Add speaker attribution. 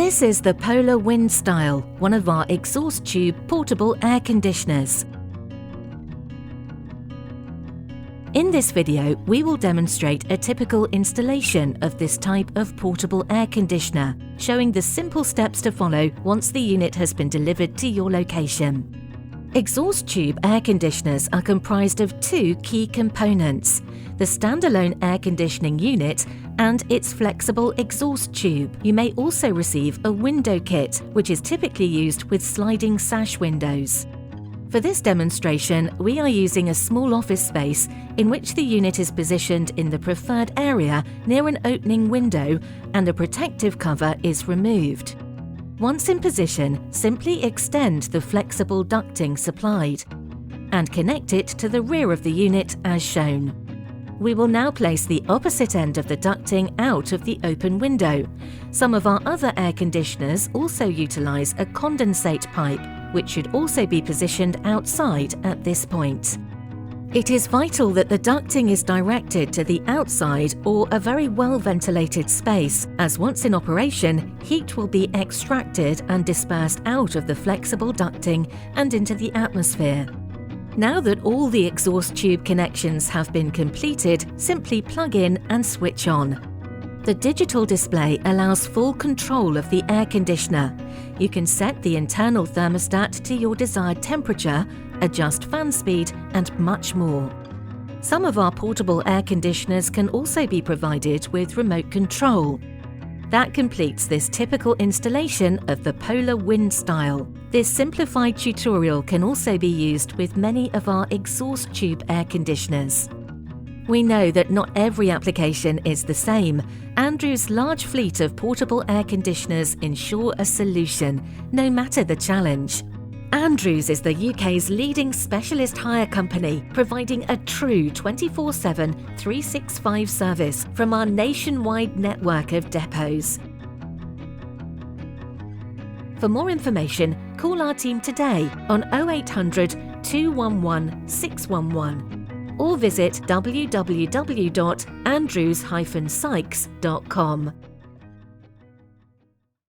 Speaker 1: This is the Polar Wind Style, one of our exhaust tube portable air conditioners. In this video, we will demonstrate a typical installation of this type of portable air conditioner, showing the simple steps to follow once the unit has been delivered to your location. Exhaust tube air conditioners are comprised of two key components: the standalone air conditioning unit and its flexible exhaust tube. You may also receive a window kit, which is typically used with sliding sash windows. For this demonstration, we are using a small office space in which the unit is positioned in the preferred area near an opening window and a protective cover is removed. Once in position, simply extend the flexible ducting supplied and connect it to the rear of the unit as shown. We will now place the opposite end of the ducting out of the open window. Some of our other air conditioners also utilize a condensate pipe, which should also be positioned outside at this point. It is vital that the ducting is directed to the outside or a very well ventilated space, as once in operation, heat will be extracted and dispersed out of the flexible ducting and into the atmosphere. Now that all the exhaust tube connections have been completed, simply plug in and switch on. The digital display allows full control of the air conditioner. You can set the internal thermostat to your desired temperature, adjust fan speed, and much more. Some of our portable air conditioners can also be provided with remote control. That completes this typical installation of the Polar Wind Style. This simplified tutorial can also be used with many of our exhaust tube air conditioners. We know that not every application is the same. Andrew's large fleet of portable air conditioners ensure a solution, no matter the challenge. Andrews is the UK's leading specialist hire company, providing a true 24/7, 365 service from our nationwide network of depots. For more information, call our team today on 0800 211 611 or visit www.andrews-sykes.com.